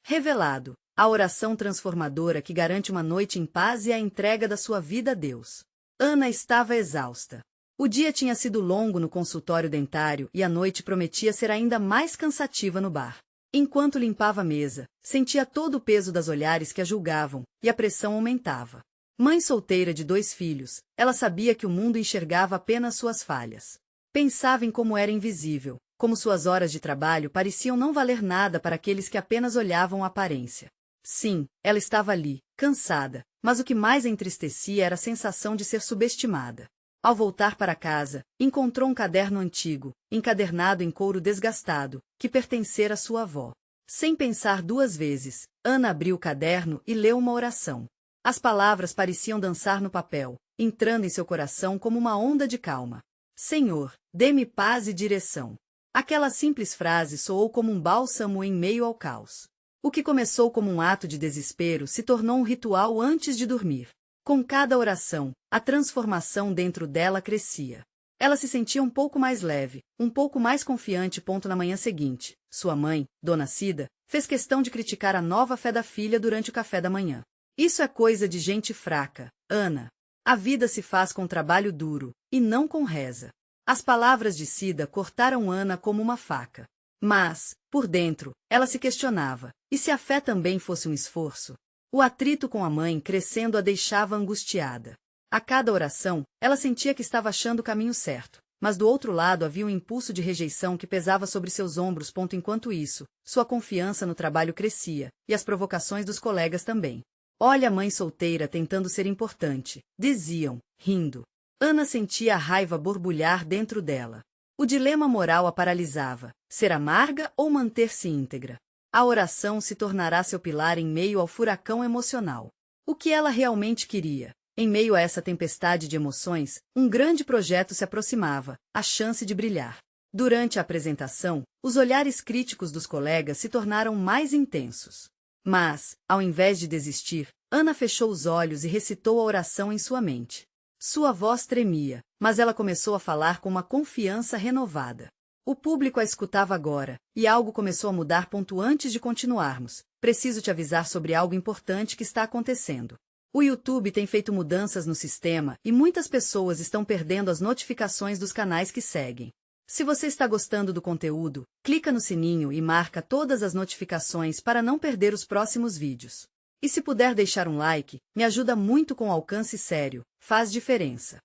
Revelado, a oração transformadora que garante uma noite em paz e a entrega da sua vida a Deus. Ana estava exausta. O dia tinha sido longo no consultório dentário e a noite prometia ser ainda mais cansativa no bar. Enquanto limpava a mesa, sentia todo o peso das olhares que a julgavam, e a pressão aumentava. Mãe solteira de 2 filhos, ela sabia que o mundo enxergava apenas suas falhas. Pensava em como era invisível, como suas horas de trabalho pareciam não valer nada para aqueles que apenas olhavam a aparência. Sim, ela estava ali, cansada, mas o que mais a entristecia era a sensação de ser subestimada. Ao voltar para casa, encontrou um caderno antigo, encadernado em couro desgastado, que pertencera à sua avó. Sem pensar 2 vezes, Ana abriu o caderno e leu uma oração. As palavras pareciam dançar no papel, entrando em seu coração como uma onda de calma. Senhor, dê-me paz e direção. Aquela simples frase soou como um bálsamo em meio ao caos. O que começou como um ato de desespero se tornou um ritual antes de dormir. Com cada oração, a transformação dentro dela crescia. Ela se sentia um pouco mais leve, um pouco mais confiante. Na manhã seguinte, sua mãe, Dona Cida, fez questão de criticar a nova fé da filha durante o café da manhã. Isso é coisa de gente fraca, Ana. A vida se faz com trabalho duro, e não com reza. As palavras de Cida cortaram Ana como uma faca. Mas, por dentro, ela se questionava, e se a fé também fosse um esforço? O atrito com a mãe crescendo a deixava angustiada. A cada oração, ela sentia que estava achando o caminho certo, mas do outro lado havia um impulso de rejeição que pesava sobre seus ombros. Enquanto isso, sua confiança no trabalho crescia, e as provocações dos colegas também. Olha a mãe solteira tentando ser importante, diziam, rindo. Ana sentia a raiva borbulhar dentro dela. O dilema moral a paralisava, ser amarga ou manter-se íntegra. A oração se tornará seu pilar em meio ao furacão emocional. O que ela realmente queria? Em meio a essa tempestade de emoções, um grande projeto se aproximava, a chance de brilhar. Durante a apresentação, os olhares críticos dos colegas se tornaram mais intensos. Mas, ao invés de desistir, Ana fechou os olhos e recitou a oração em sua mente. Sua voz tremia, mas ela começou a falar com uma confiança renovada. O público a escutava agora, e algo começou a mudar. Antes de continuarmos, preciso te avisar sobre algo importante que está acontecendo. O YouTube tem feito mudanças no sistema e muitas pessoas estão perdendo as notificações dos canais que seguem. Se você está gostando do conteúdo, clica no sininho e marca todas as notificações para não perder os próximos vídeos. E se puder deixar um like, me ajuda muito com alcance sério, faz diferença.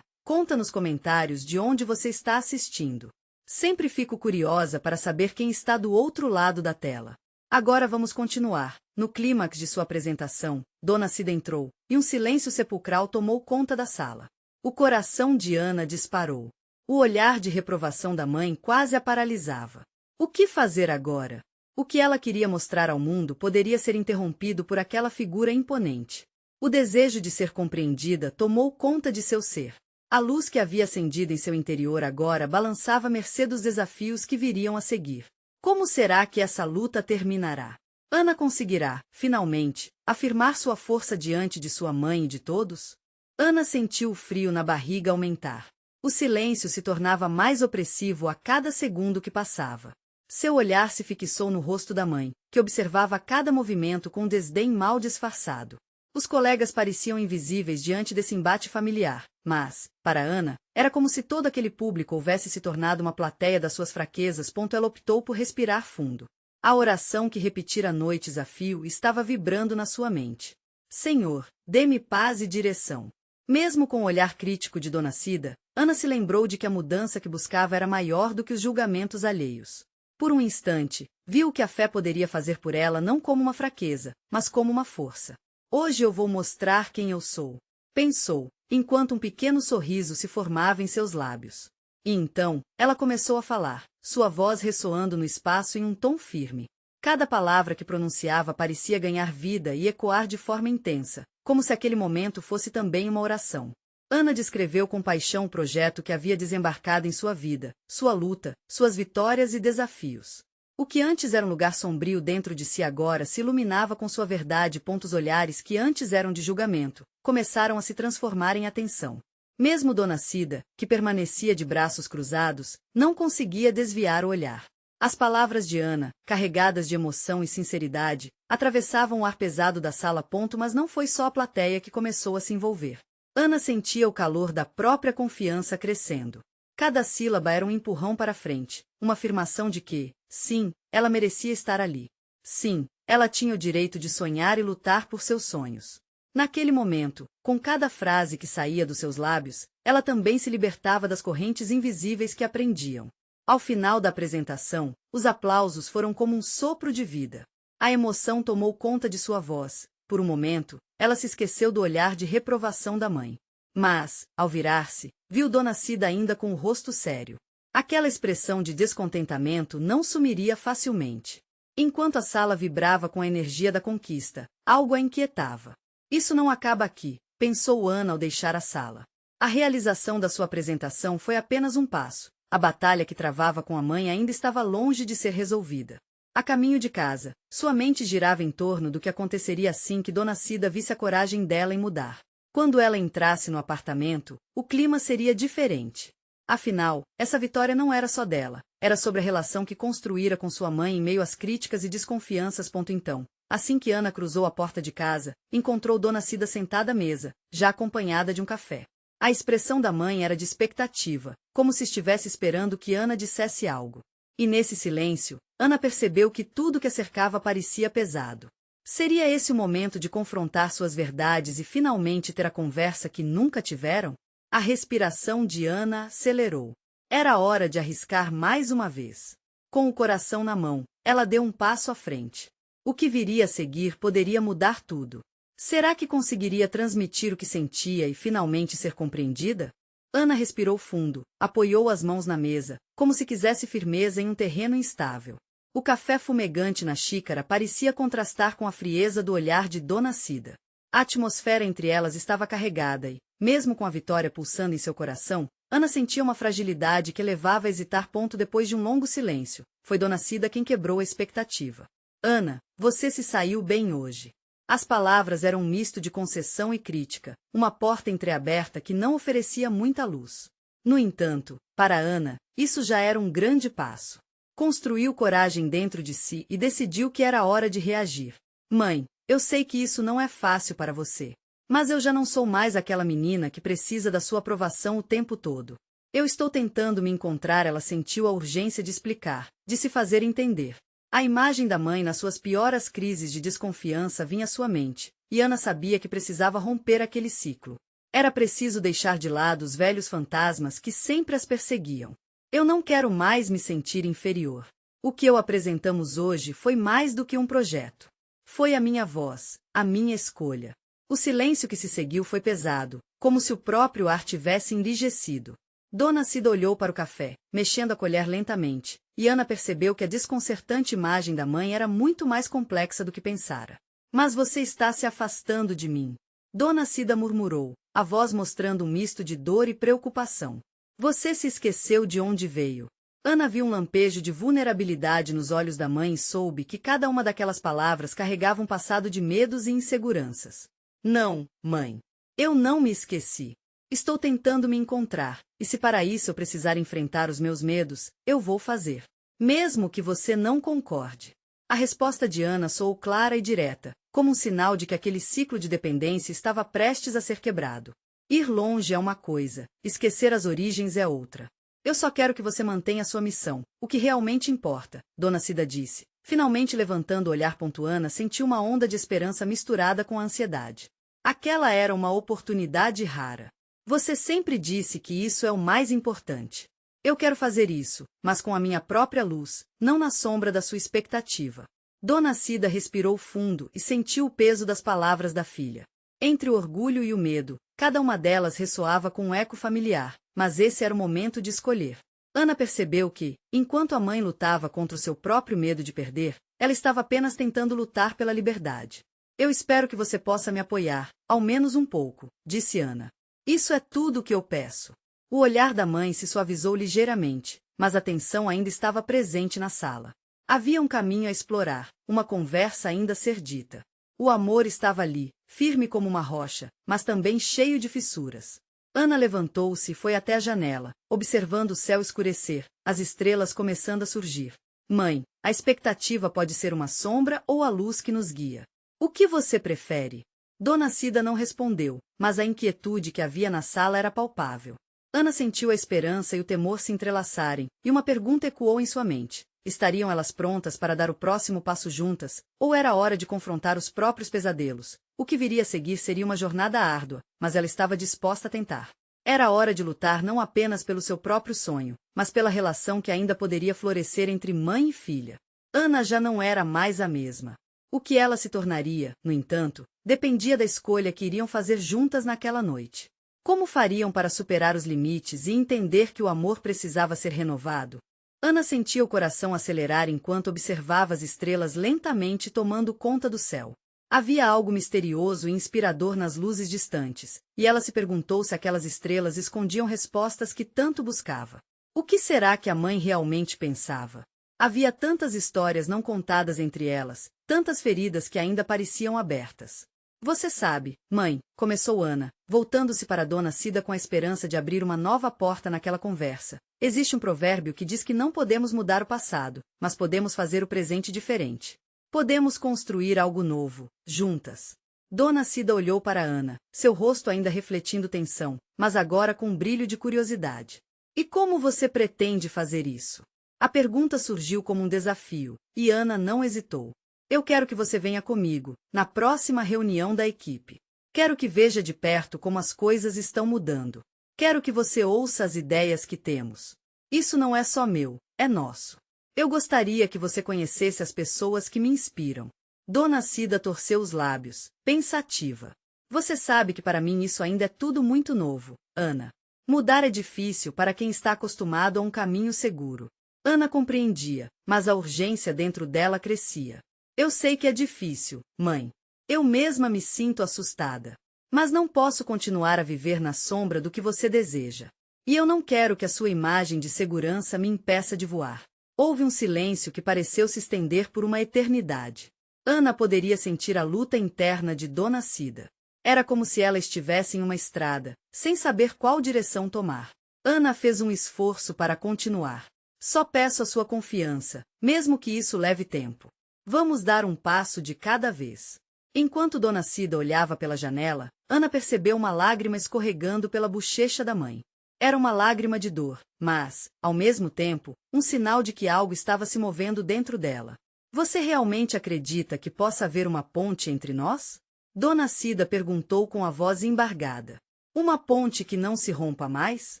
Conta nos comentários de onde você está assistindo. Sempre fico curiosa para saber quem está do outro lado da tela. Agora vamos continuar. No clímax de sua apresentação, Dona Cida entrou, e um silêncio sepulcral tomou conta da sala. O coração de Ana disparou. O olhar de reprovação da mãe quase a paralisava. O que fazer agora? O que ela queria mostrar ao mundo poderia ser interrompido por aquela figura imponente. O desejo de ser compreendida tomou conta de seu ser. A luz que havia acendido em seu interior agora balançava à mercê dos desafios que viriam a seguir. Como será que essa luta terminará? Ana conseguirá, finalmente, afirmar sua força diante de sua mãe e de todos? Ana sentiu o frio na barriga aumentar. O silêncio se tornava mais opressivo a cada segundo que passava. Seu olhar se fixou no rosto da mãe, que observava cada movimento com desdém mal disfarçado. Os colegas pareciam invisíveis diante desse embate familiar, mas, para Ana, era como se todo aquele público houvesse se tornado uma plateia das suas fraquezas. Ela optou por respirar fundo. A oração que repetira noites a fio estava vibrando na sua mente. Senhor, dê-me paz e direção. Mesmo com o olhar crítico de Dona Cida, Ana se lembrou de que a mudança que buscava era maior do que os julgamentos alheios. Por um instante, viu o que a fé poderia fazer por ela não como uma fraqueza, mas como uma força. Hoje eu vou mostrar quem eu sou, pensou, enquanto um pequeno sorriso se formava em seus lábios. E então, ela começou a falar, sua voz ressoando no espaço em um tom firme. Cada palavra que pronunciava parecia ganhar vida e ecoar de forma intensa, como se aquele momento fosse também uma oração. Ana descreveu com paixão o projeto que havia desembarcado em sua vida, sua luta, suas vitórias e desafios. O que antes era um lugar sombrio dentro de si agora se iluminava com sua verdade. Os olhares que antes eram de julgamento, começaram a se transformar em atenção. Mesmo Dona Cida, que permanecia de braços cruzados, não conseguia desviar o olhar. As palavras de Ana, carregadas de emoção e sinceridade, atravessavam o ar pesado da sala. Mas não foi só a plateia que começou a se envolver. Ana sentia o calor da própria confiança crescendo. Cada sílaba era um empurrão para frente, uma afirmação de que, sim, ela merecia estar ali. Sim, ela tinha o direito de sonhar e lutar por seus sonhos. Naquele momento, com cada frase que saía dos seus lábios, ela também se libertava das correntes invisíveis que a prendiam. Ao final da apresentação, os aplausos foram como um sopro de vida. A emoção tomou conta de sua voz. Por um momento, ela se esqueceu do olhar de reprovação da mãe. Mas, ao virar-se, viu Dona Cida ainda com o rosto sério. Aquela expressão de descontentamento não sumiria facilmente. Enquanto a sala vibrava com a energia da conquista, algo a inquietava. Isso não acaba aqui, pensou Ana ao deixar a sala. A realização da sua apresentação foi apenas um passo. A batalha que travava com a mãe ainda estava longe de ser resolvida. A caminho de casa, sua mente girava em torno do que aconteceria assim que Dona Cida visse a coragem dela em mudar. Quando ela entrasse no apartamento, o clima seria diferente. Afinal, essa vitória não era só dela, era sobre a relação que construíra com sua mãe em meio às críticas e desconfianças. Então, assim que Ana cruzou a porta de casa, encontrou Dona Cida sentada à mesa, já acompanhada de um café. A expressão da mãe era de expectativa, como se estivesse esperando que Ana dissesse algo. E nesse silêncio, Ana percebeu que tudo que a cercava parecia pesado. Seria esse o momento de confrontar suas verdades e finalmente ter a conversa que nunca tiveram? A respiração de Ana acelerou. Era hora de arriscar mais uma vez. Com o coração na mão, ela deu um passo à frente. O que viria a seguir poderia mudar tudo. Será que conseguiria transmitir o que sentia e finalmente ser compreendida? Ana respirou fundo, apoiou as mãos na mesa, como se quisesse firmeza em um terreno instável. O café fumegante na xícara parecia contrastar com a frieza do olhar de Dona Cida. A atmosfera entre elas estava carregada e, mesmo com a vitória pulsando em seu coração, Ana sentia uma fragilidade que levava a hesitar. Depois de um longo silêncio, foi Dona Cida quem quebrou a expectativa. Ana, você se saiu bem hoje. As palavras eram um misto de concessão e crítica, uma porta entreaberta que não oferecia muita luz. No entanto, para Ana, isso já era um grande passo. Construiu coragem dentro de si e decidiu que era hora de reagir. Mãe, eu sei que isso não é fácil para você. Mas eu já não sou mais aquela menina que precisa da sua aprovação o tempo todo. Eu estou tentando me encontrar. Ela sentiu a urgência de explicar, de se fazer entender. A imagem da mãe nas suas piores crises de desconfiança vinha à sua mente, e Ana sabia que precisava romper aquele ciclo. Era preciso deixar de lado os velhos fantasmas que sempre as perseguiam. Eu não quero mais me sentir inferior. O que eu apresentamos hoje foi mais do que um projeto. Foi a minha voz, a minha escolha. O silêncio que se seguiu foi pesado, como se o próprio ar tivesse enrijecido. Dona Cida olhou para o café, mexendo a colher lentamente, e Ana percebeu que a desconcertante imagem da mãe era muito mais complexa do que pensara. Mas você está se afastando de mim. Dona Cida murmurou, a voz mostrando um misto de dor e preocupação. Você se esqueceu de onde veio. Ana viu um lampejo de vulnerabilidade nos olhos da mãe e soube que cada uma daquelas palavras carregava um passado de medos e inseguranças. Não, mãe. Eu não me esqueci. Estou tentando me encontrar, e se para isso eu precisar enfrentar os meus medos, eu vou fazer. Mesmo que você não concorde. A resposta de Ana soou clara e direta, como um sinal de que aquele ciclo de dependência estava prestes a ser quebrado. Ir longe é uma coisa, esquecer as origens é outra. Eu só quero que você mantenha sua missão, o que realmente importa, Dona Cida disse. Finalmente levantando o olhar. Ana sentiu uma onda de esperança misturada com a ansiedade. Aquela era uma oportunidade rara. Você sempre disse que isso é o mais importante. Eu quero fazer isso, mas com a minha própria luz, não na sombra da sua expectativa. Dona Cida respirou fundo e sentiu o peso das palavras da filha. Entre o orgulho e o medo, cada uma delas ressoava com um eco familiar, mas esse era o momento de escolher. Ana percebeu que, enquanto a mãe lutava contra o seu próprio medo de perder, ela estava apenas tentando lutar pela liberdade. Eu espero que você possa me apoiar, ao menos um pouco, disse Ana. Isso é tudo o que eu peço. O olhar da mãe se suavizou ligeiramente, mas a tensão ainda estava presente na sala. Havia um caminho a explorar, uma conversa ainda a ser dita. O amor estava ali, firme como uma rocha, mas também cheio de fissuras. Ana levantou-se e foi até a janela, observando o céu escurecer, as estrelas começando a surgir. Mãe, a expectativa pode ser uma sombra ou a luz que nos guia. O que você prefere? Dona Cida não respondeu, mas a inquietude que havia na sala era palpável. Ana sentiu a esperança e o temor se entrelaçarem, e uma pergunta ecoou em sua mente. Estariam elas prontas para dar o próximo passo juntas, ou era hora de confrontar os próprios pesadelos? O que viria a seguir seria uma jornada árdua, mas ela estava disposta a tentar. Era hora de lutar não apenas pelo seu próprio sonho, mas pela relação que ainda poderia florescer entre mãe e filha. Ana já não era mais a mesma. O que ela se tornaria, no entanto, dependia da escolha que iriam fazer juntas naquela noite. Como fariam para superar os limites e entender que o amor precisava ser renovado? Ana sentia o coração acelerar enquanto observava as estrelas lentamente tomando conta do céu. Havia algo misterioso e inspirador nas luzes distantes, e ela se perguntou se aquelas estrelas escondiam respostas que tanto buscava. O que será que a mãe realmente pensava? Havia tantas histórias não contadas entre elas, tantas feridas que ainda pareciam abertas. Você sabe, mãe, começou Ana, voltando-se para Dona Cida com a esperança de abrir uma nova porta naquela conversa. Existe um provérbio que diz que não podemos mudar o passado, mas podemos fazer o presente diferente. Podemos construir algo novo, juntas. Dona Cida olhou para Ana, seu rosto ainda refletindo tensão, mas agora com um brilho de curiosidade. E como você pretende fazer isso? A pergunta surgiu como um desafio, e Ana não hesitou. Eu quero que você venha comigo, na próxima reunião da equipe. Quero que veja de perto como as coisas estão mudando. Quero que você ouça as ideias que temos. Isso não é só meu, é nosso. Eu gostaria que você conhecesse as pessoas que me inspiram. Dona Cida torceu os lábios, pensativa. Você sabe que para mim isso ainda é tudo muito novo, Ana. Mudar é difícil para quem está acostumado a um caminho seguro. Ana compreendia, mas a urgência dentro dela crescia. Eu sei que é difícil, mãe. Eu mesma me sinto assustada. Mas não posso continuar a viver na sombra do que você deseja. E eu não quero que a sua imagem de segurança me impeça de voar. Houve um silêncio que pareceu se estender por uma eternidade. Ana poderia sentir a luta interna de Dona Cida. Era como se ela estivesse em uma estrada, sem saber qual direção tomar. Ana fez um esforço para continuar. Só peço a sua confiança, mesmo que isso leve tempo. Vamos dar um passo de cada vez. Enquanto Dona Cida olhava pela janela, Ana percebeu uma lágrima escorregando pela bochecha da mãe. Era uma lágrima de dor, mas, ao mesmo tempo, um sinal de que algo estava se movendo dentro dela. Você realmente acredita que possa haver uma ponte entre nós? Dona Cida perguntou com a voz embargada. Uma ponte que não se rompa mais?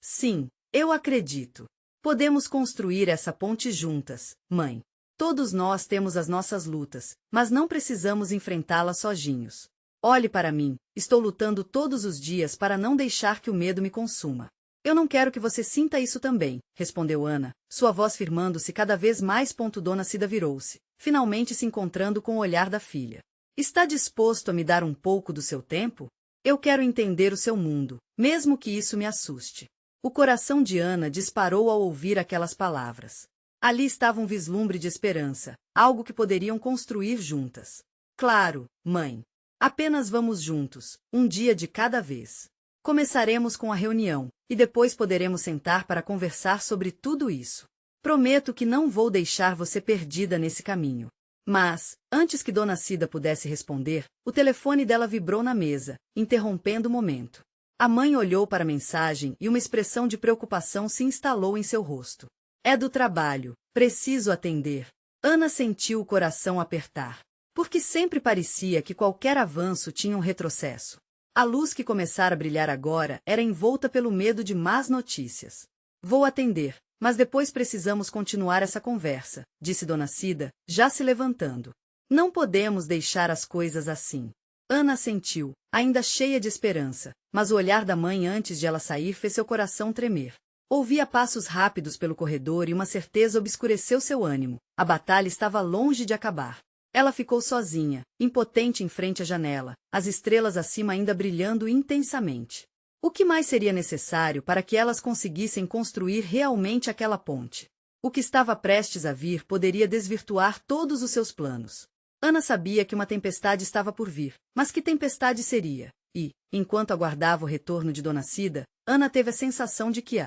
Sim, eu acredito. Podemos construir essa ponte juntas, mãe. Todos nós temos as nossas lutas, mas não precisamos enfrentá-las sozinhos. Olhe para mim, estou lutando todos os dias para não deixar que o medo me consuma. Eu não quero que você sinta isso também, respondeu Ana, sua voz firmando-se cada vez mais. Dona Cida virou-se, finalmente se encontrando com o olhar da filha. Está disposto a me dar um pouco do seu tempo? Eu quero entender o seu mundo, mesmo que isso me assuste. O coração de Ana disparou ao ouvir aquelas palavras. Ali estava um vislumbre de esperança, algo que poderiam construir juntas. Claro, mãe. Apenas vamos juntos, um dia de cada vez. Começaremos com a reunião, e depois poderemos sentar para conversar sobre tudo isso. Prometo que não vou deixar você perdida nesse caminho. Mas, antes que Dona Cida pudesse responder, o telefone dela vibrou na mesa, interrompendo o momento. A mãe olhou para a mensagem e uma expressão de preocupação se instalou em seu rosto. É do trabalho, preciso atender. Ana sentiu o coração apertar, porque sempre parecia que qualquer avanço tinha um retrocesso. A luz que começara a brilhar agora era envolta pelo medo de más notícias. Vou atender, mas depois precisamos continuar essa conversa, disse Dona Cida, já se levantando. Não podemos deixar as coisas assim. Ana sentiu, ainda cheia de esperança, mas o olhar da mãe antes de ela sair fez seu coração tremer. Ouvia passos rápidos pelo corredor e uma certeza obscureceu seu ânimo. A batalha estava longe de acabar. Ela ficou sozinha, impotente em frente à janela, as estrelas acima ainda brilhando intensamente. O que mais seria necessário para que elas conseguissem construir realmente aquela ponte? O que estava prestes a vir poderia desvirtuar todos os seus planos. Ana sabia que uma tempestade estava por vir, mas que tempestade seria? E, enquanto aguardava o retorno de Dona Cida, Ana teve a sensação de que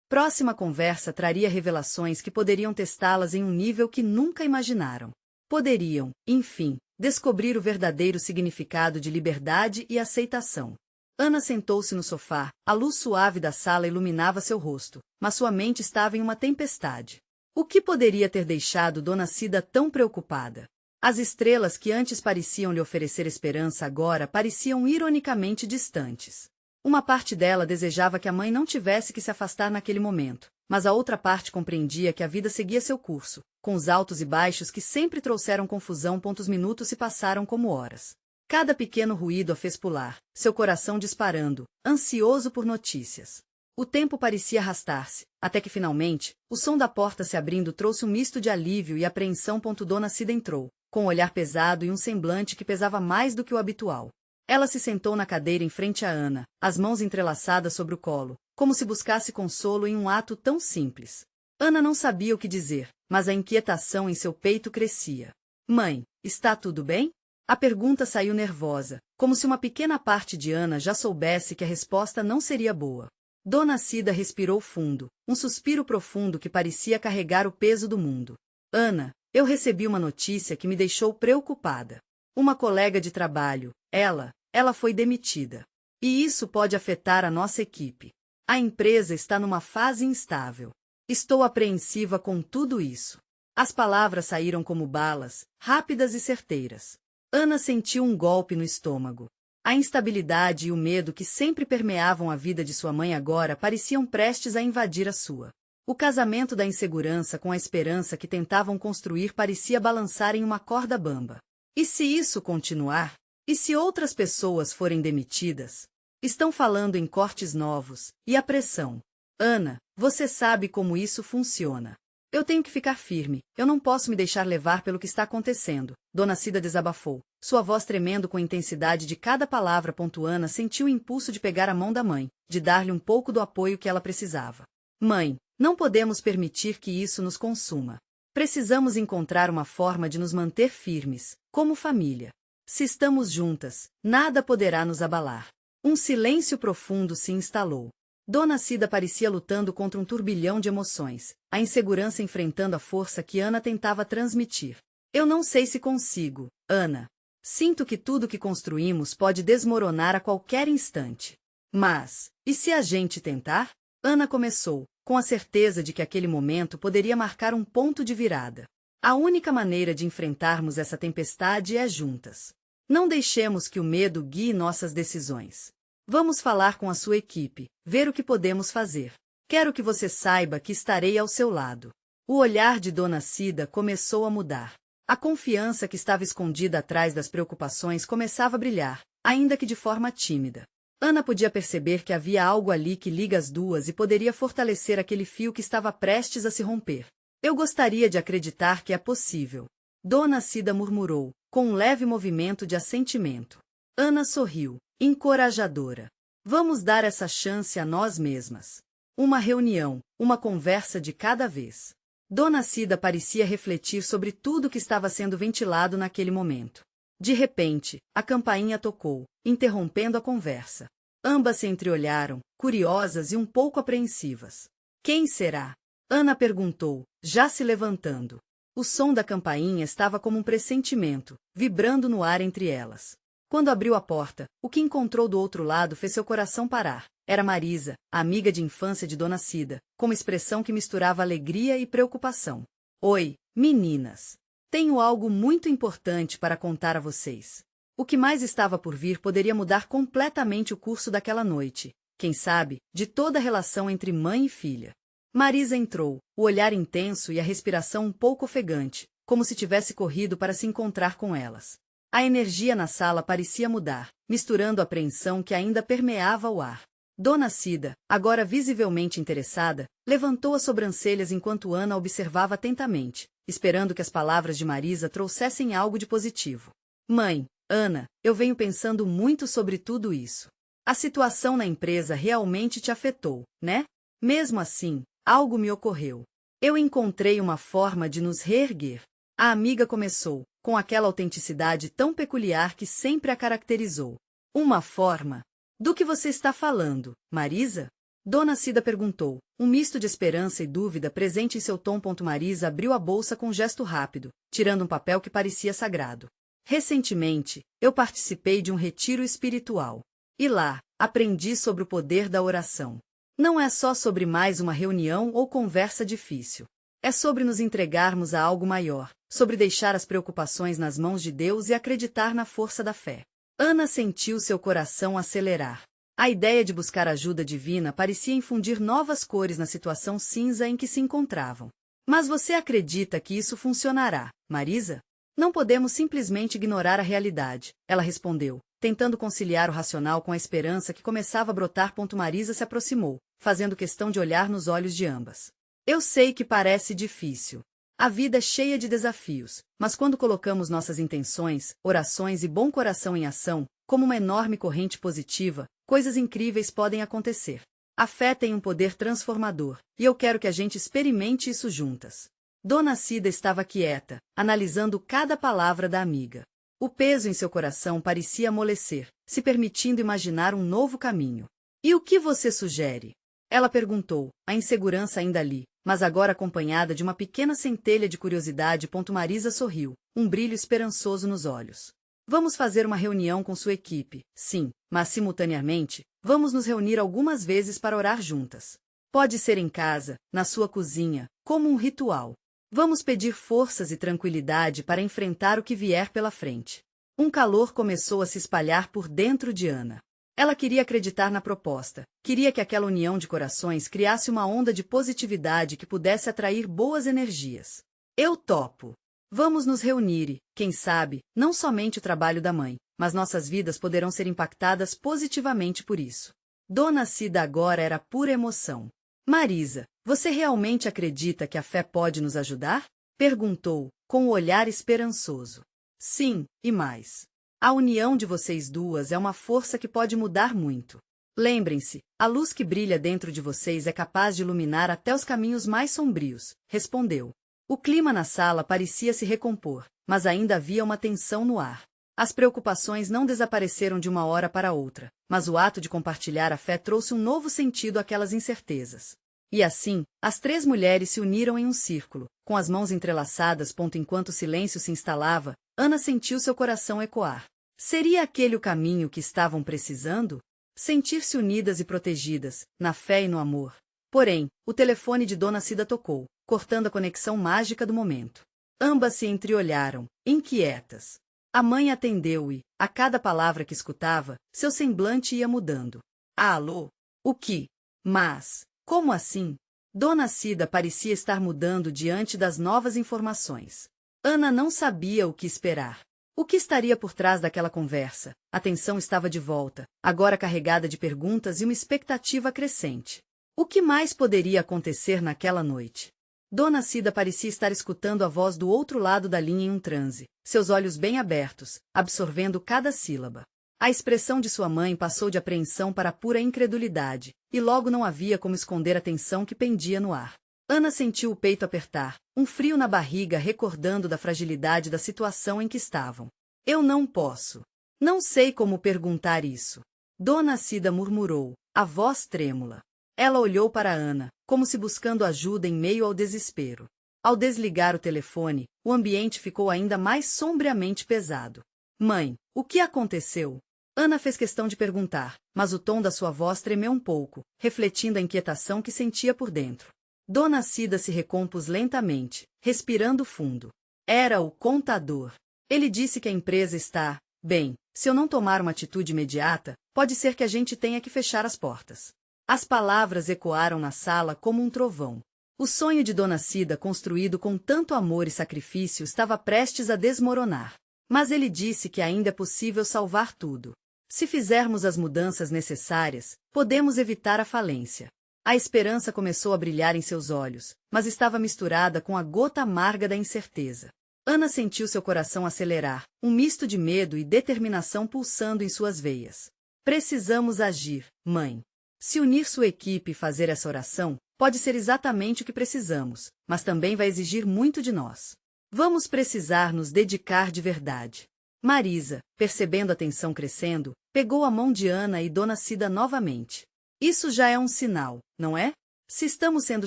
Próxima conversa traria revelações que poderiam testá-las em um nível que nunca imaginaram. Poderiam, enfim, descobrir o verdadeiro significado de liberdade e aceitação. Ana sentou-se no sofá, a luz suave da sala iluminava seu rosto, mas sua mente estava em uma tempestade. O que poderia ter deixado Dona Cida tão preocupada? As estrelas que antes pareciam lhe oferecer esperança agora pareciam ironicamente distantes. Uma parte dela desejava que a mãe não tivesse que se afastar naquele momento, mas a outra parte compreendia que a vida seguia seu curso, com os altos e baixos que sempre trouxeram confusão. Os minutos se passaram como horas. Cada pequeno ruído a fez pular, seu coração disparando, ansioso por notícias. O tempo parecia arrastar-se, até que finalmente, o som da porta se abrindo trouxe um misto de alívio e apreensão. Dona Cida entrou, com um olhar pesado e um semblante que pesava mais do que o habitual. Ela se sentou na cadeira em frente a Ana, as mãos entrelaçadas sobre o colo, como se buscasse consolo em um ato tão simples. Ana não sabia o que dizer, mas a inquietação em seu peito crescia. Mãe, está tudo bem? A pergunta saiu nervosa, como se uma pequena parte de Ana já soubesse que a resposta não seria boa. Dona Cida respirou fundo, um suspiro profundo que parecia carregar o peso do mundo. Ana, eu recebi uma notícia que me deixou preocupada. Uma colega de trabalho, ela foi demitida. E isso pode afetar a nossa equipe. A empresa está numa fase instável. Estou apreensiva com tudo isso. As palavras saíram como balas, rápidas e certeiras. Ana sentiu um golpe no estômago. A instabilidade e o medo que sempre permeavam a vida de sua mãe agora pareciam prestes a invadir a sua. O casamento da insegurança com a esperança que tentavam construir parecia balançar em uma corda bamba. E se isso continuar? E se outras pessoas forem demitidas? Estão falando em cortes novos, e a pressão. Ana, você sabe como isso funciona. Eu tenho que ficar firme, eu não posso me deixar levar pelo que está acontecendo. Dona Cida desabafou, sua voz tremendo com a intensidade de cada palavra. Ana sentiu o impulso de pegar a mão da mãe, de dar-lhe um pouco do apoio que ela precisava. Mãe, não podemos permitir que isso nos consuma. Precisamos encontrar uma forma de nos manter firmes, como família. Se estamos juntas, nada poderá nos abalar. Um silêncio profundo se instalou. Dona Cida parecia lutando contra um turbilhão de emoções, a insegurança enfrentando a força que Ana tentava transmitir. Eu não sei se consigo, Ana. Sinto que tudo que construímos pode desmoronar a qualquer instante. Mas, e se a gente tentar? Ana começou, com a certeza de que aquele momento poderia marcar um ponto de virada. A única maneira de enfrentarmos essa tempestade é juntas. Não deixemos que o medo guie nossas decisões. Vamos falar com a sua equipe, ver o que podemos fazer. Quero que você saiba que estarei ao seu lado. O olhar de Dona Cida começou a mudar. A confiança que estava escondida atrás das preocupações começava a brilhar, ainda que de forma tímida. Ana podia perceber que havia algo ali que liga as duas e poderia fortalecer aquele fio que estava prestes a se romper. Eu gostaria de acreditar que é possível. Dona Cida murmurou, com um leve movimento de assentimento. Ana sorriu, encorajadora. Vamos dar essa chance a nós mesmas. Uma reunião, uma conversa de cada vez. Dona Cida parecia refletir sobre tudo que estava sendo ventilado naquele momento. De repente, a campainha tocou, interrompendo a conversa. Ambas se entreolharam, curiosas e um pouco apreensivas. Quem será? Ana perguntou, já se levantando. O som da campainha estava como um pressentimento, vibrando no ar entre elas. Quando abriu a porta, o que encontrou do outro lado fez seu coração parar. Era Marisa, a amiga de infância de Dona Cida, com uma expressão que misturava alegria e preocupação. Oi, meninas. Tenho algo muito importante para contar a vocês. O que mais estava por vir poderia mudar completamente o curso daquela noite, quem sabe, de toda a relação entre mãe e filha. Marisa entrou, o olhar intenso e a respiração um pouco ofegante, como se tivesse corrido para se encontrar com elas. A energia na sala parecia mudar, misturando a apreensão que ainda permeava o ar. Dona Cida, agora visivelmente interessada, levantou as sobrancelhas enquanto Ana observava atentamente, esperando que as palavras de Marisa trouxessem algo de positivo. Mãe, Ana, eu venho pensando muito sobre tudo isso. A situação na empresa realmente te afetou, né? Mesmo assim, algo me ocorreu. Eu encontrei uma forma de nos reerguer. A amiga começou, com aquela autenticidade tão peculiar que sempre a caracterizou. Uma forma? Do que você está falando, Marisa? Dona Cida perguntou, um misto de esperança e dúvida presente em seu tom. Marisa abriu a bolsa com um gesto rápido, tirando um papel que parecia sagrado. Recentemente, eu participei de um retiro espiritual. E lá, aprendi sobre o poder da oração. Não é só sobre mais uma reunião ou conversa difícil. É sobre nos entregarmos a algo maior, sobre deixar as preocupações nas mãos de Deus e acreditar na força da fé. Ana sentiu seu coração acelerar. A ideia de buscar ajuda divina parecia infundir novas cores na situação cinza em que se encontravam. Mas você acredita que isso funcionará, Marisa? Não podemos simplesmente ignorar a realidade, ela respondeu, tentando conciliar o racional com a esperança que começava a brotar. Marisa se aproximou, fazendo questão de olhar nos olhos de ambas. Eu sei que parece difícil. A vida é cheia de desafios, mas quando colocamos nossas intenções, orações e bom coração em ação, como uma enorme corrente positiva, coisas incríveis podem acontecer. A fé tem um poder transformador, e eu quero que a gente experimente isso juntas. Dona Cida estava quieta, analisando cada palavra da amiga. O peso em seu coração parecia amolecer, se permitindo imaginar um novo caminho. E o que você sugere? Ela perguntou, a insegurança ainda ali, mas agora acompanhada de uma pequena centelha de curiosidade. Marisa sorriu, um brilho esperançoso nos olhos. Vamos fazer uma reunião com sua equipe, sim, mas simultaneamente, vamos nos reunir algumas vezes para orar juntas. Pode ser em casa, na sua cozinha, como um ritual. Vamos pedir forças e tranquilidade para enfrentar o que vier pela frente. Um calor começou a se espalhar por dentro de Ana. Ela queria acreditar na proposta, queria que aquela união de corações criasse uma onda de positividade que pudesse atrair boas energias. Eu topo. Vamos nos reunir e, quem sabe, não somente o trabalho da mãe, mas nossas vidas poderão ser impactadas positivamente por isso. Dona Cida agora era pura emoção. Marisa, você realmente acredita que a fé pode nos ajudar? Perguntou, com um olhar esperançoso. Sim, e mais. A união de vocês duas é uma força que pode mudar muito. Lembrem-se, a luz que brilha dentro de vocês é capaz de iluminar até os caminhos mais sombrios, respondeu. O clima na sala parecia se recompor, mas ainda havia uma tensão no ar. As preocupações não desapareceram de uma hora para outra, mas o ato de compartilhar a fé trouxe um novo sentido àquelas incertezas. E assim, as três mulheres se uniram em um círculo, com as mãos entrelaçadas. Enquanto o silêncio se instalava, Ana sentiu seu coração ecoar. Seria aquele o caminho que estavam precisando? Sentir-se unidas e protegidas, na fé e no amor. Porém, o telefone de Dona Cida tocou, cortando a conexão mágica do momento. Ambas se entreolharam, inquietas. A mãe atendeu e, a cada palavra que escutava, seu semblante ia mudando. Alô? O que? Mas, como assim? Dona Cida parecia estar mudando diante das novas informações. Ana não sabia o que esperar. O que estaria por trás daquela conversa? A tensão estava de volta, agora carregada de perguntas e uma expectativa crescente. O que mais poderia acontecer naquela noite? Dona Cida parecia estar escutando a voz do outro lado da linha em um transe, seus olhos bem abertos, absorvendo cada sílaba. A expressão de sua mãe passou de apreensão para pura incredulidade, e logo não havia como esconder a tensão que pendia no ar. Ana sentiu o peito apertar, um frio na barriga recordando da fragilidade da situação em que estavam. Eu não posso. Não sei como perguntar isso. Dona Cida murmurou, a voz trêmula. Ela olhou para Ana, como se buscando ajuda em meio ao desespero. Ao desligar o telefone, o ambiente ficou ainda mais sombriamente pesado. Mãe, o que aconteceu? Ana fez questão de perguntar, mas o tom da sua voz tremeu um pouco, refletindo a inquietação que sentia por dentro. Dona Cida se recompôs lentamente, respirando fundo. Era o contador. Ele disse que a empresa está, bem, se eu não tomar uma atitude imediata, pode ser que a gente tenha que fechar as portas. As palavras ecoaram na sala como um trovão. O sonho de Dona Cida, construído com tanto amor e sacrifício, estava prestes a desmoronar. Mas ele disse que ainda é possível salvar tudo. Se fizermos as mudanças necessárias, podemos evitar a falência. A esperança começou a brilhar em seus olhos, mas estava misturada com a gota amarga da incerteza. Ana sentiu seu coração acelerar, um misto de medo e determinação pulsando em suas veias. Precisamos agir, mãe. Se unir sua equipe e fazer essa oração, pode ser exatamente o que precisamos, mas também vai exigir muito de nós. Vamos precisar nos dedicar de verdade. Marisa, percebendo a tensão crescendo, pegou a mão de Ana e Dona Cida novamente. Isso já é um sinal, não é? Se estamos sendo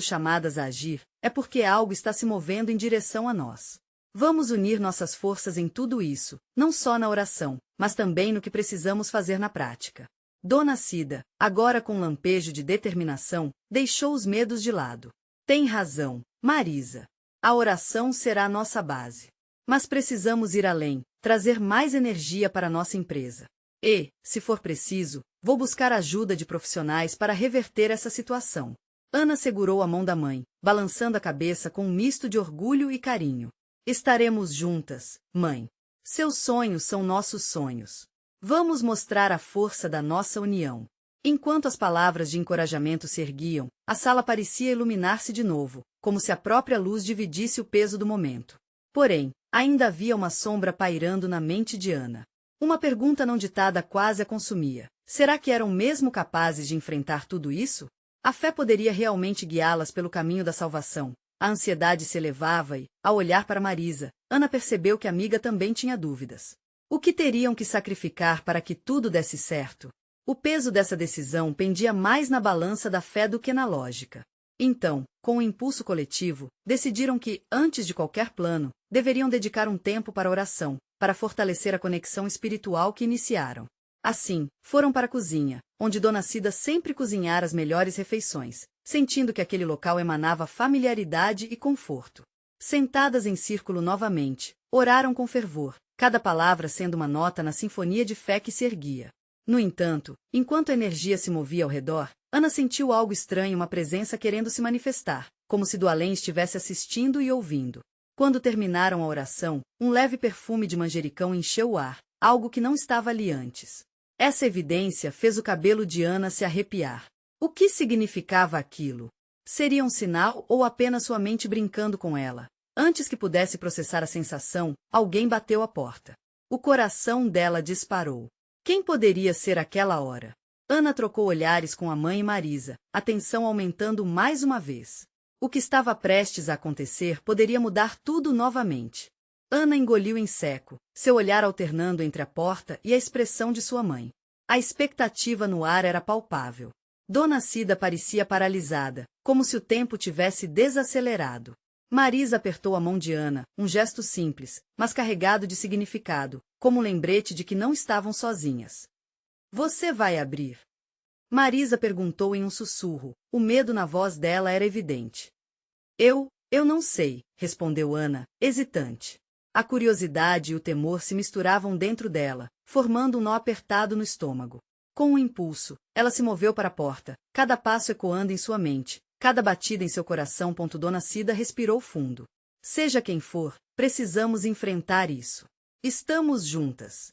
chamadas a agir, é porque algo está se movendo em direção a nós. Vamos unir nossas forças em tudo isso, não só na oração, mas também no que precisamos fazer na prática. Dona Cida, agora com um lampejo de determinação, deixou os medos de lado. Tem razão, Marisa. A oração será a nossa base. Mas precisamos ir além, trazer mais energia para nossa empresa. E, se for preciso, vou buscar ajuda de profissionais para reverter essa situação. Ana segurou a mão da mãe, balançando a cabeça com um misto de orgulho e carinho. Estaremos juntas, mãe. Seus sonhos são nossos sonhos. Vamos mostrar a força da nossa união. Enquanto as palavras de encorajamento se erguiam, a sala parecia iluminar-se de novo, como se a própria luz dividisse o peso do momento. Porém, ainda havia uma sombra pairando na mente de Ana. Uma pergunta não ditada quase a consumia. Será que eram mesmo capazes de enfrentar tudo isso? A fé poderia realmente guiá-las pelo caminho da salvação. A ansiedade se elevava e, ao olhar para Marisa, Ana percebeu que a amiga também tinha dúvidas. O que teriam que sacrificar para que tudo desse certo? O peso dessa decisão pendia mais na balança da fé do que na lógica. Então, com o impulso coletivo, decidiram que, antes de qualquer plano, deveriam dedicar um tempo para a oração, para fortalecer a conexão espiritual que iniciaram. Assim, foram para a cozinha, onde Dona Cida sempre cozinhara as melhores refeições, sentindo que aquele local emanava familiaridade e conforto. Sentadas em círculo novamente, oraram com fervor, cada palavra sendo uma nota na sinfonia de fé que se erguia. No entanto, enquanto a energia se movia ao redor, Ana sentiu algo estranho, uma presença querendo se manifestar, como se do além estivesse assistindo e ouvindo. Quando terminaram a oração, um leve perfume de manjericão encheu o ar, algo que não estava ali antes. Essa evidência fez o cabelo de Ana se arrepiar. O que significava aquilo? Seria um sinal ou apenas sua mente brincando com ela? Antes que pudesse processar a sensação, alguém bateu à porta. O coração dela disparou. Quem poderia ser aquela hora? Ana trocou olhares com a mãe e Marisa, a tensão aumentando mais uma vez. O que estava prestes a acontecer poderia mudar tudo novamente. Ana engoliu em seco, seu olhar alternando entre a porta e a expressão de sua mãe. A expectativa no ar era palpável. Dona Cida parecia paralisada, como se o tempo tivesse desacelerado. Marisa apertou a mão de Ana, um gesto simples, mas carregado de significado, como um lembrete de que não estavam sozinhas. Você vai abrir? Marisa perguntou em um sussurro, o medo na voz dela era evidente. Eu não sei, respondeu Ana, hesitante. A curiosidade e o temor se misturavam dentro dela, formando um nó apertado no estômago. Com um impulso, ela se moveu para a porta, cada passo ecoando em sua mente, cada batida em seu coração. Dona Cida respirou fundo. Seja quem for, precisamos enfrentar isso. Estamos juntas.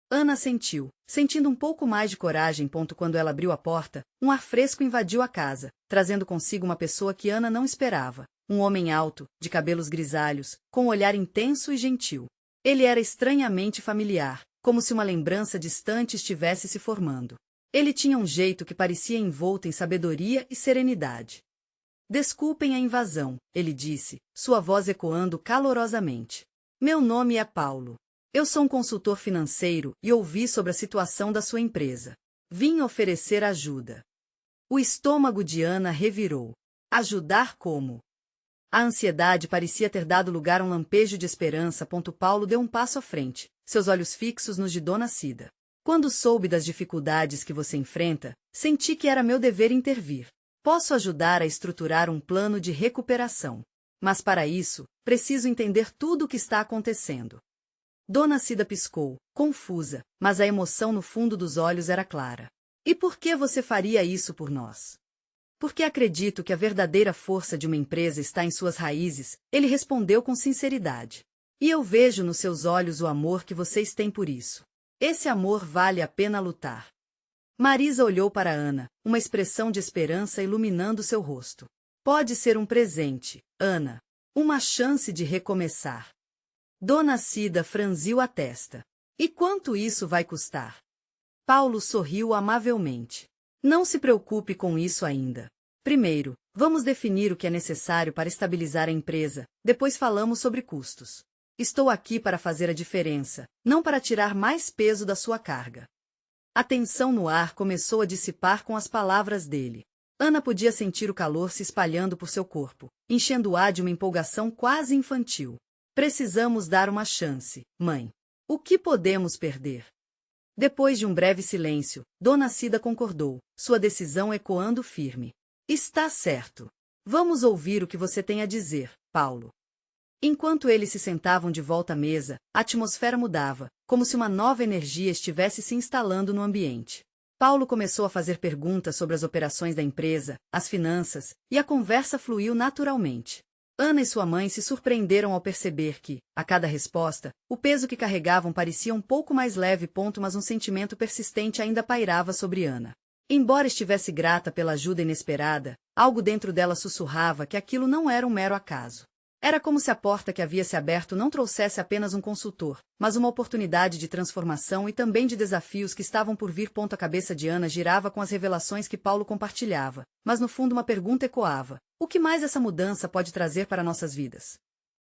Ana sentiu, sentindo um pouco mais de coragem. Quando ela abriu a porta, um ar fresco invadiu a casa, trazendo consigo uma pessoa que Ana não esperava. Um homem alto, de cabelos grisalhos, com um olhar intenso e gentil. Ele era estranhamente familiar, como se uma lembrança distante estivesse se formando. Ele tinha um jeito que parecia envolto em sabedoria e serenidade. Desculpem a invasão, ele disse, sua voz ecoando calorosamente. Meu nome é Paulo. Eu sou um consultor financeiro e ouvi sobre a situação da sua empresa. Vim oferecer ajuda. O estômago de Ana revirou. Ajudar como? A ansiedade parecia ter dado lugar a um lampejo de esperança. Paulo deu um passo à frente, seus olhos fixos nos de Dona Cida. Quando soube das dificuldades que você enfrenta, senti que era meu dever intervir. Posso ajudar a estruturar um plano de recuperação. Mas para isso, preciso entender tudo o que está acontecendo. Dona Cida piscou, confusa, mas a emoção no fundo dos olhos era clara. E por que você faria isso por nós? Porque acredito que a verdadeira força de uma empresa está em suas raízes, ele respondeu com sinceridade. E eu vejo nos seus olhos o amor que vocês têm por isso. Esse amor vale a pena lutar. Marisa olhou para Ana, uma expressão de esperança iluminando seu rosto. Pode ser um presente, Ana. Uma chance de recomeçar. Dona Cida franziu a testa. E quanto isso vai custar? Paulo sorriu amavelmente. Não se preocupe com isso ainda. Primeiro, vamos definir o que é necessário para estabilizar a empresa, depois falamos sobre custos. Estou aqui para fazer a diferença, não para tirar mais peso da sua carga. A tensão no ar começou a dissipar com as palavras dele. Ana podia sentir o calor se espalhando por seu corpo, enchendo-a de uma empolgação quase infantil. Precisamos dar uma chance, mãe. O que podemos perder? Depois de um breve silêncio, Dona Cida concordou, sua decisão ecoando firme. Está certo. Vamos ouvir o que você tem a dizer, Paulo. Enquanto eles se sentavam de volta à mesa, a atmosfera mudava, como se uma nova energia estivesse se instalando no ambiente. Paulo começou a fazer perguntas sobre as operações da empresa, as finanças, e a conversa fluiu naturalmente. Ana e sua mãe se surpreenderam ao perceber que, a cada resposta, o peso que carregavam parecia um pouco mais leve, mas um sentimento persistente ainda pairava sobre Ana. Embora estivesse grata pela ajuda inesperada, algo dentro dela sussurrava que aquilo não era um mero acaso. Era como se a porta que havia se aberto não trouxesse apenas um consultor, mas uma oportunidade de transformação e também de desafios que estavam por vir. A cabeça de Ana girava com as revelações que Paulo compartilhava, mas no fundo uma pergunta ecoava: o que mais essa mudança pode trazer para nossas vidas?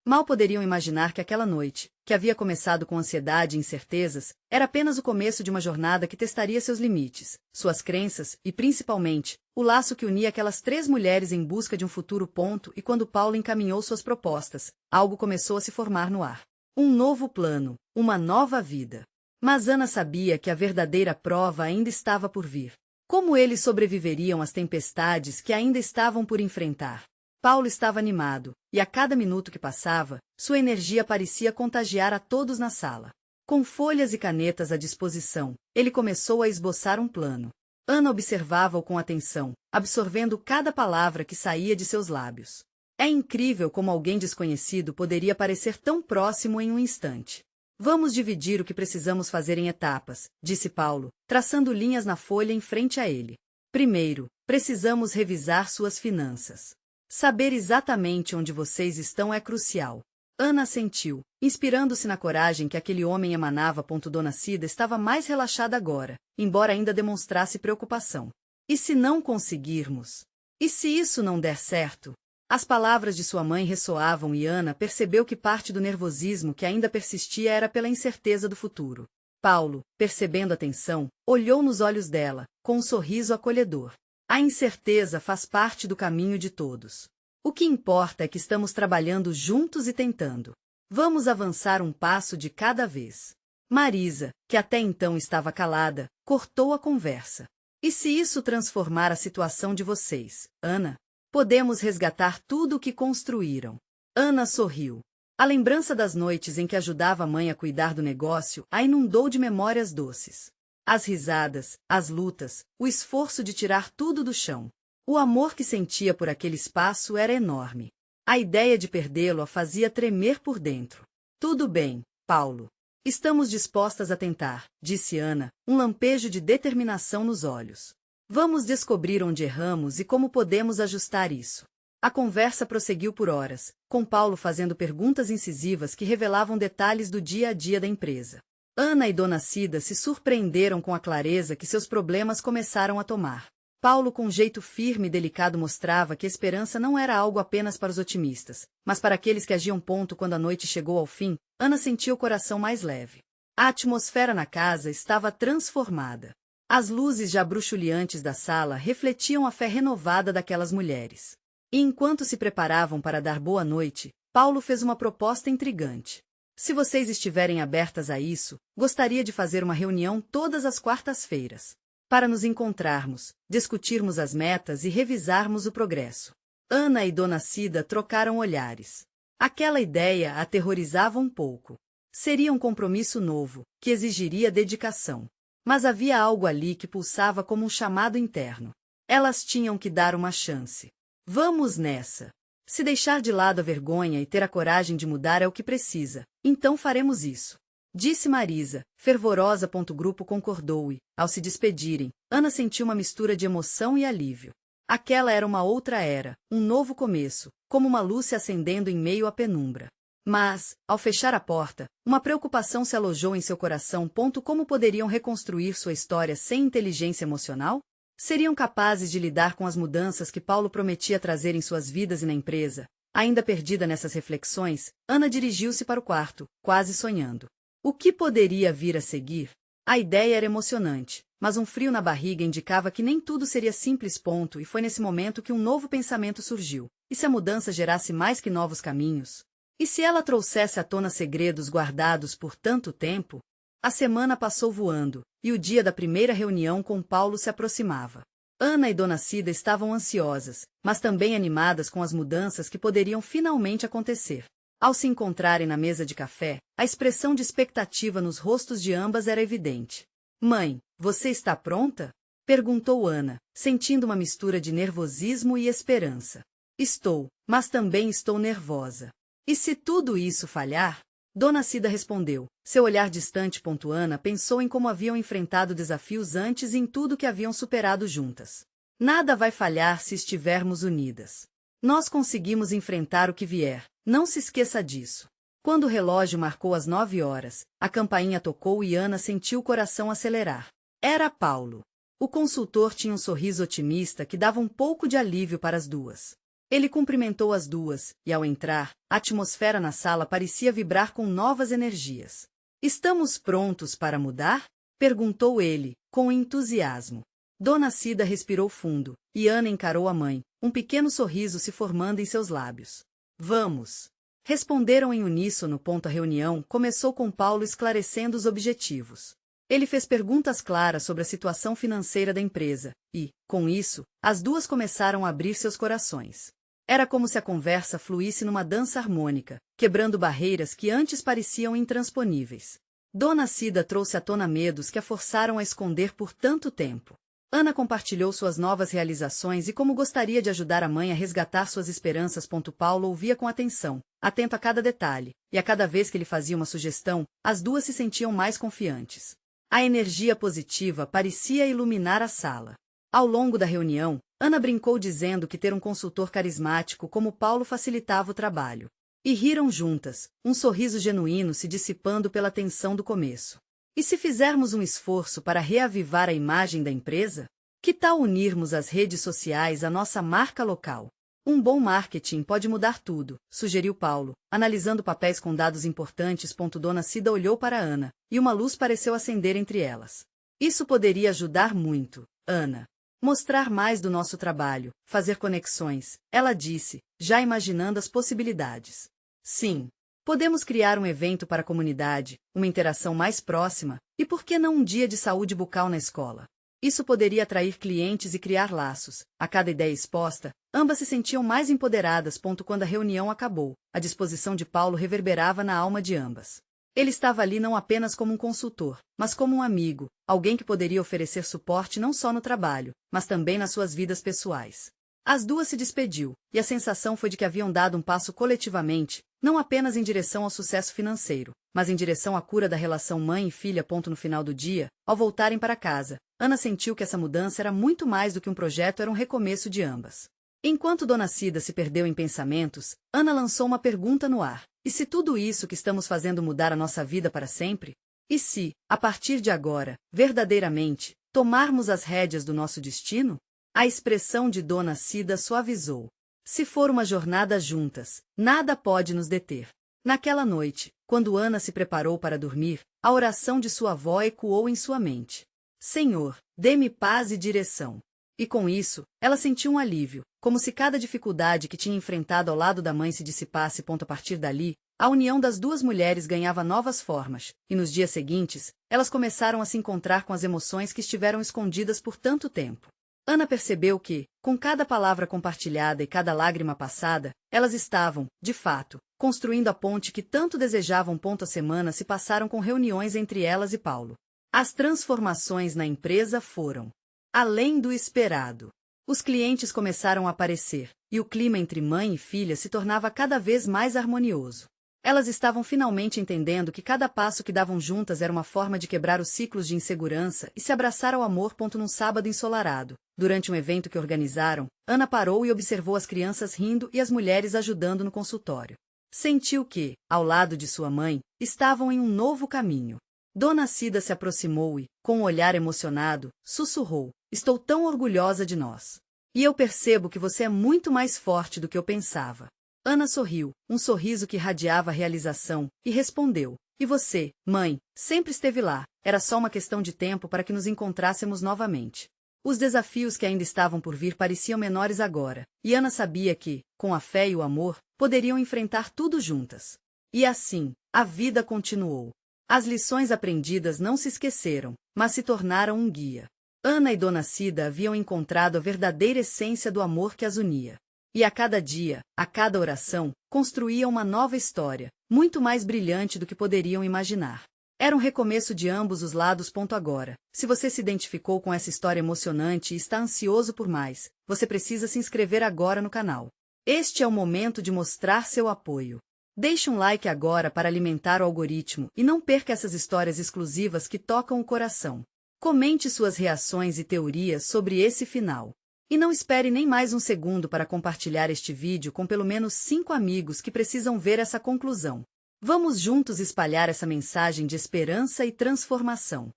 Mal poderiam imaginar que aquela noite, que havia começado com ansiedade e incertezas, era apenas o começo de uma jornada que testaria seus limites, suas crenças e, principalmente, o laço que unia aquelas 3 mulheres em busca de um futuro. E quando Paulo encaminhou suas propostas, algo começou a se formar no ar. Um novo plano, uma nova vida. Mas Ana sabia que a verdadeira prova ainda estava por vir. Como eles sobreviveriam às tempestades que ainda estavam por enfrentar? Paulo estava animado, e a cada minuto que passava, sua energia parecia contagiar a todos na sala. Com folhas e canetas à disposição, ele começou a esboçar um plano. Ana observava-o com atenção, absorvendo cada palavra que saía de seus lábios. É incrível como alguém desconhecido poderia parecer tão próximo em um instante. Vamos dividir o que precisamos fazer em etapas, disse Paulo, traçando linhas na folha em frente a ele. Primeiro, precisamos revisar suas finanças. Saber exatamente onde vocês estão é crucial. Ana assentiu, inspirando-se na coragem que aquele homem emanava. Dona Cida estava mais relaxada agora, embora ainda demonstrasse preocupação. E se não conseguirmos? E se isso não der certo? As palavras de sua mãe ressoavam e Ana percebeu que parte do nervosismo que ainda persistia era pela incerteza do futuro. Paulo, percebendo a tensão, olhou nos olhos dela, com um sorriso acolhedor. A incerteza faz parte do caminho de todos. O que importa é que estamos trabalhando juntos e tentando. Vamos avançar um passo de cada vez. Marisa, que até então estava calada, cortou a conversa. E se isso transformar a situação de vocês, Ana? Podemos resgatar tudo o que construíram. Ana sorriu. A lembrança das noites em que ajudava a mãe a cuidar do negócio a inundou de memórias doces. As risadas, as lutas, o esforço de tirar tudo do chão. O amor que sentia por aquele espaço era enorme. A ideia de perdê-lo a fazia tremer por dentro. Tudo bem, Paulo. Estamos dispostas a tentar, disse Ana, um lampejo de determinação nos olhos. Vamos descobrir onde erramos e como podemos ajustar isso. A conversa prosseguiu por horas, com Paulo fazendo perguntas incisivas que revelavam detalhes do dia a dia da empresa. Ana e Dona Cida se surpreenderam com a clareza que seus problemas começaram a tomar. Paulo, com um jeito firme e delicado, mostrava que a esperança não era algo apenas para os otimistas, mas para aqueles que agiam. Quando a noite chegou ao fim, Ana sentiu o coração mais leve. A atmosfera na casa estava transformada. As luzes já bruxuleantes da sala refletiam a fé renovada daquelas mulheres. E enquanto se preparavam para dar boa noite, Paulo fez uma proposta intrigante. Se vocês estiverem abertas a isso, gostaria de fazer uma reunião todas as quartas-feiras. Para nos encontrarmos, discutirmos as metas e revisarmos o progresso. Ana e Dona Cida trocaram olhares. Aquela ideia a aterrorizava um pouco. Seria um compromisso novo, que exigiria dedicação. Mas havia algo ali que pulsava como um chamado interno. Elas tinham que dar uma chance. Vamos nessa. Se deixar de lado a vergonha e ter a coragem de mudar é o que precisa, então faremos isso. Disse Marisa, fervorosa. O grupo concordou e, ao se despedirem, Ana sentiu uma mistura de emoção e alívio. Aquela era uma outra era, um novo começo, como uma luz se acendendo em meio à penumbra. Mas, ao fechar a porta, uma preocupação se alojou em seu coração. Como poderiam reconstruir sua história sem inteligência emocional? Seriam capazes de lidar com as mudanças que Paulo prometia trazer em suas vidas e na empresa? Ainda perdida nessas reflexões, Ana dirigiu-se para o quarto, quase sonhando. O que poderia vir a seguir? A ideia era emocionante, mas um frio na barriga indicava que nem tudo seria simples. E foi nesse momento que um novo pensamento surgiu. E se a mudança gerasse mais que novos caminhos? E se ela trouxesse à tona segredos guardados por tanto tempo? A semana passou voando, e o dia da primeira reunião com Paulo se aproximava. Ana e Dona Cida estavam ansiosas, mas também animadas com as mudanças que poderiam finalmente acontecer. Ao se encontrarem na mesa de café, a expressão de expectativa nos rostos de ambas era evidente. Mãe, você está pronta? Perguntou Ana, sentindo uma mistura de nervosismo e esperança. Estou, mas também estou nervosa. E se tudo isso falhar? Dona Cida respondeu. Seu olhar distante. Ana pensou em como haviam enfrentado desafios antes e em tudo que haviam superado juntas. Nada vai falhar se estivermos unidas. Nós conseguimos enfrentar o que vier, não se esqueça disso. Quando o relógio marcou as 9 horas, a campainha tocou e Ana sentiu o coração acelerar. Era Paulo. O consultor tinha um sorriso otimista que dava um pouco de alívio para as duas. Ele cumprimentou as duas, e ao entrar, a atmosfera na sala parecia vibrar com novas energias. Estamos prontos para mudar? Perguntou ele, com entusiasmo. Dona Cida respirou fundo, e Ana encarou a mãe, um pequeno sorriso se formando em seus lábios. Vamos! Responderam em uníssono. A reunião começou com Paulo esclarecendo os objetivos. Ele fez perguntas claras sobre a situação financeira da empresa, e, com isso, as duas começaram a abrir seus corações. Era como se a conversa fluísse numa dança harmônica, quebrando barreiras que antes pareciam intransponíveis. Dona Cida trouxe à tona medos que a forçaram a esconder por tanto tempo. Ana compartilhou suas novas realizações e como gostaria de ajudar a mãe a resgatar suas esperanças. Paulo ouvia com atenção, atento a cada detalhe, e a cada vez que ele fazia uma sugestão, as duas se sentiam mais confiantes. A energia positiva parecia iluminar a sala. Ao longo da reunião, Ana brincou dizendo que ter um consultor carismático como Paulo facilitava o trabalho. E riram juntas, um sorriso genuíno se dissipando pela tensão do começo. E se fizermos um esforço para reavivar a imagem da empresa? Que tal unirmos as redes sociais à nossa marca local? Um bom marketing pode mudar tudo, sugeriu Paulo, analisando papéis com dados importantes. Dona Cida olhou para Ana, e uma luz pareceu acender entre elas. Isso poderia ajudar muito, Ana. Mostrar mais do nosso trabalho, fazer conexões, ela disse, já imaginando as possibilidades. Sim. Podemos criar um evento para a comunidade, uma interação mais próxima, e por que não um dia de saúde bucal na escola? Isso poderia atrair clientes e criar laços. A cada ideia exposta, ambas se sentiam mais empoderadas. Quando a reunião acabou, a disposição de Paulo reverberava na alma de ambas. Ele estava ali não apenas como um consultor, mas como um amigo, alguém que poderia oferecer suporte não só no trabalho, mas também nas suas vidas pessoais. As duas se despediu, e a sensação foi de que haviam dado um passo coletivamente, não apenas em direção ao sucesso financeiro, mas em direção à cura da relação mãe e filha. No final do dia, ao voltarem para casa, Ana sentiu que essa mudança era muito mais do que um projeto, era um recomeço de ambas. Enquanto Dona Cida se perdeu em pensamentos, Ana lançou uma pergunta no ar. E se tudo isso que estamos fazendo mudar a nossa vida para sempre? E se, a partir de agora, verdadeiramente, tomarmos as rédeas do nosso destino? A expressão de Dona Cida suavizou. Se for uma jornada juntas, nada pode nos deter. Naquela noite, quando Ana se preparou para dormir, a oração de sua avó ecoou em sua mente. Senhor, dê-me paz e direção. E com isso, ela sentiu um alívio, como se cada dificuldade que tinha enfrentado ao lado da mãe se dissipasse. A partir dali, a união das duas mulheres ganhava novas formas, e nos dias seguintes, elas começaram a se encontrar com as emoções que estiveram escondidas por tanto tempo. Ana percebeu que, com cada palavra compartilhada e cada lágrima passada, elas estavam, de fato, construindo a ponte que tanto desejavam. A semana se passaram com reuniões entre elas e Paulo. As transformações na empresa foram além do esperado. Os clientes começaram a aparecer, e o clima entre mãe e filha se tornava cada vez mais harmonioso. Elas estavam finalmente entendendo que cada passo que davam juntas era uma forma de quebrar os ciclos de insegurança e se abraçar ao amor. Num sábado ensolarado, durante um evento que organizaram, Ana parou e observou as crianças rindo e as mulheres ajudando no consultório. Sentiu que, ao lado de sua mãe, estavam em um novo caminho. Dona Cida se aproximou e, com um olhar emocionado, sussurrou: estou tão orgulhosa de nós. E eu percebo que você é muito mais forte do que eu pensava. Ana sorriu, um sorriso que irradiava realização, e respondeu: E você, mãe, sempre esteve lá, era só uma questão de tempo para que nos encontrássemos novamente. Os desafios que ainda estavam por vir pareciam menores agora, e Ana sabia que, com a fé e o amor, poderiam enfrentar tudo juntas. E assim, a vida continuou. As lições aprendidas não se esqueceram, mas se tornaram um guia. Ana e Dona Cida haviam encontrado a verdadeira essência do amor que as unia. E a cada dia, a cada oração, construíam uma nova história, muito mais brilhante do que poderiam imaginar. Era um recomeço de ambos os lados. Agora, se você se identificou com essa história emocionante e está ansioso por mais, você precisa se inscrever agora no canal. Este é o momento de mostrar seu apoio. Deixe um like agora para alimentar o algoritmo e não perca essas histórias exclusivas que tocam o coração. Comente suas reações e teorias sobre esse final. E não espere nem mais um segundo para compartilhar este vídeo com pelo menos 5 amigos que precisam ver essa conclusão. Vamos juntos espalhar essa mensagem de esperança e transformação.